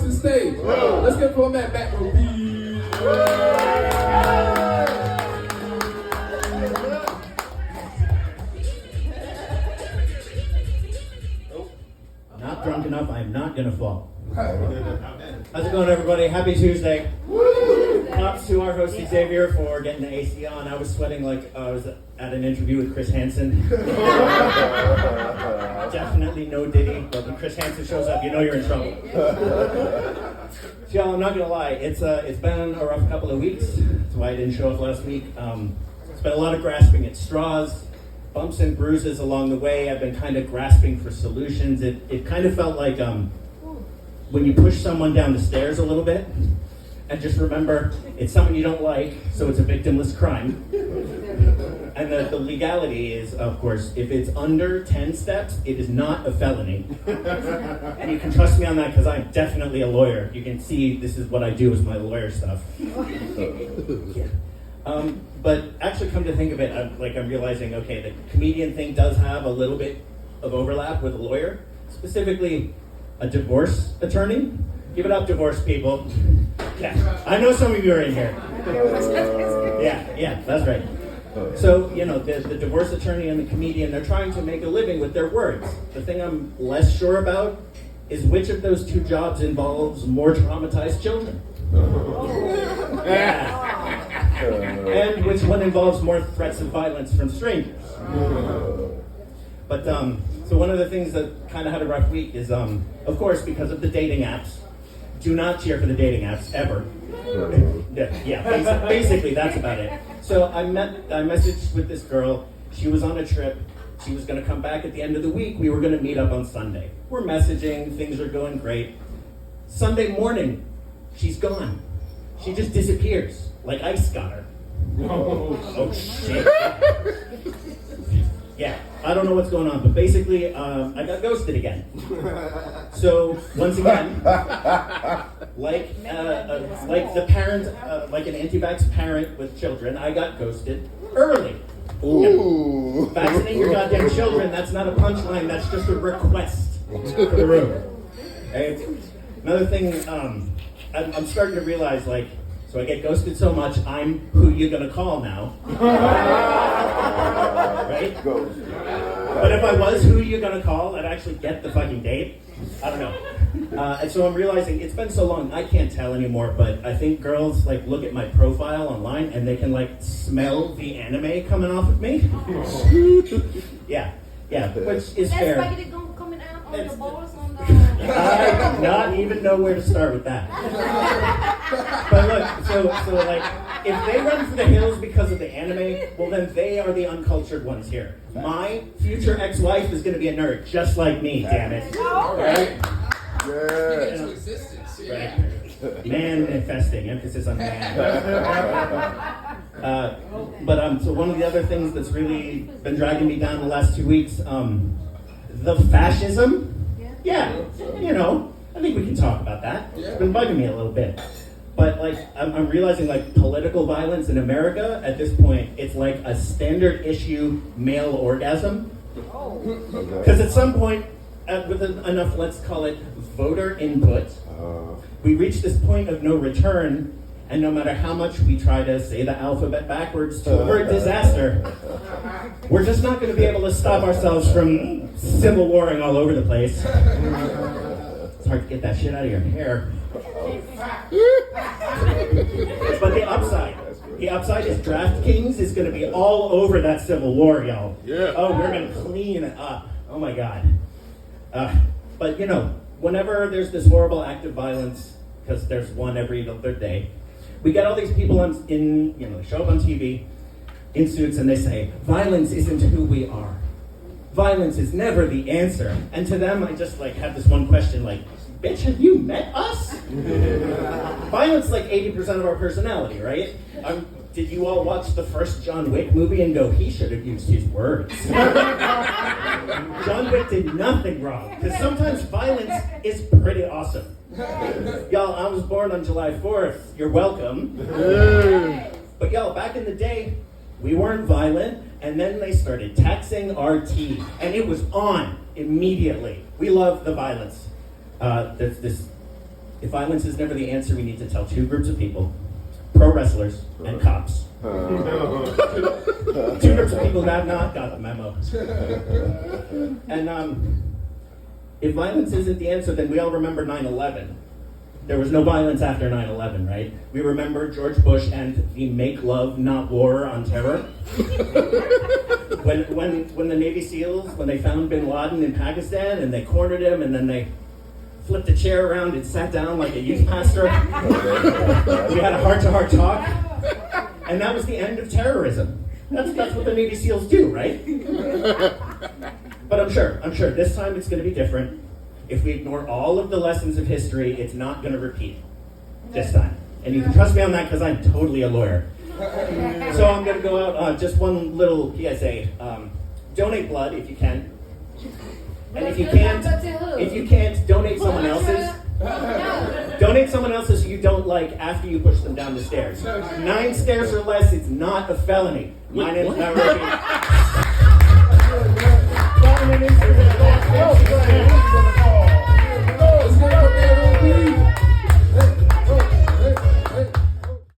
to the stage. Let's get for Matt back row. Not drunk enough, I'm not gonna fall. How's it going, everybody? Happy Tuesday. Props to our host Xavier for getting the AC on. I was sweating like I was at an interview with Chris Hansen. Definitely no Diddy, but when Chris Hansen shows up, you know you're in trouble. So, y'all, I'm not gonna lie, it's been a rough couple of weeks. That's why I didn't show up last week. It's been a lot of grasping at straws, bumps and bruises along the way. I've been kind of grasping for solutions. It kind of felt like when you push someone down the stairs a little bit, and just remember, it's someone you don't like, so it's a victimless crime. And the legality is, of course, if it's under 10 steps, it is not a felony. And you can trust me on that because I'm definitely a lawyer. You can see this is what I do with my lawyer stuff. Yeah. But actually, come to think of it, I'm realizing, okay, the comedian thing does have a little bit of overlap with a lawyer, specifically a divorce attorney. Give it up, divorce people. Yeah, I know some of you are in here. Yeah, that's right. So, the divorce attorney and the comedian, they're trying to make a living with their words. The thing I'm less sure about is which of those two jobs involves more traumatized children. Yeah. And which one involves more threats of violence from strangers. But, so one of the things that kind of had a rough week is, of course, because of the dating apps. Do not cheer for the dating apps, ever. Yeah, basically that's about it. So I messaged with this girl. She was on a trip. She was going to come back at the end of the week. We were going to meet up on Sunday. We're messaging. Things are going great. Sunday morning, she's gone. She just disappears, like ice got her. Oh shit. Yeah, I don't know what's going on, but basically, I got ghosted again. So, once again, like the parent, like an anti-vax parent with children, I got ghosted early. Ooh. Vaccinate your goddamn children, that's not a punchline, that's just a request for the room. Okay? Another thing, I'm starting to realize, so I get ghosted so much, I'm who you gonna call now. Right? But if I was who you gonna call, I'd actually get the fucking date. I don't know. And so I'm realizing it's been so long, I can't tell anymore, but I think girls look at my profile online and they can smell the anime coming off of me. Yeah, which is fair. I do not even know where to start with that. But look, so if they run for the hills because of the anime, well then they are the uncultured ones here. My future ex-wife is going to be a nerd, just like me, damn it. Right? Yeah. Right. Man-infesting, emphasis on man. So one of the other things that's really been dragging me down the last 2 weeks, the fascism. Yeah, I think we can talk about that. It's been bugging me a little bit. But I'm realizing political violence in America at this point, it's like a standard issue male orgasm. Because at some point, with enough, let's call it voter input, we reach this point of no return, and no matter how much we try to say the alphabet backwards to avert disaster, we're just not going to be able to stop ourselves from civil warring all over the place. It's hard to get that shit out of your hair. But the upside is DraftKings is going to be all over that civil war, y'all. Yeah. Oh, we're going to clean it up. Oh my God. But whenever there's this horrible act of violence, because there's one every third day, we get all these people they show up on TV in suits and they say, violence isn't who we are. Violence is never the answer. And to them, I just have this one question, bitch, have you met us? Violence 80% of our personality, right? Did you all watch the first John Wick movie and go, he should have used his words? John Wick did nothing wrong, because sometimes violence is pretty awesome. Y'all, I was born on July 4th. You're welcome. But y'all, back in the day, we weren't violent, and then they started taxing our tea, and it was on immediately. We love the violence. There's this if violence is never the answer, we need to tell two groups of people, pro wrestlers and cops. Two groups of people that have not got the memo. And if violence isn't the answer, then we all remember 9/11. There was no violence after 9/11, right? We remember George Bush and the make love, not war on terror. When the Navy SEALs, when they found bin Laden in Pakistan and they cornered him and then they flipped a chair around and sat down like a youth pastor. We had a heart-to-heart talk. And that was the end of terrorism. That's what the Navy SEALs do, right? But I'm sure this time it's going to be different. If we ignore all of the lessons of history, it's not going to repeat this time. And you can trust me on that because I'm totally a lawyer. So I'm going to go out, just one little PSA. Donate blood if you can. And if you can't, donate someone else's. Donate someone else's you don't like after you push them down the stairs. 9 stairs or less, it's not a felony. My name's not Ricky.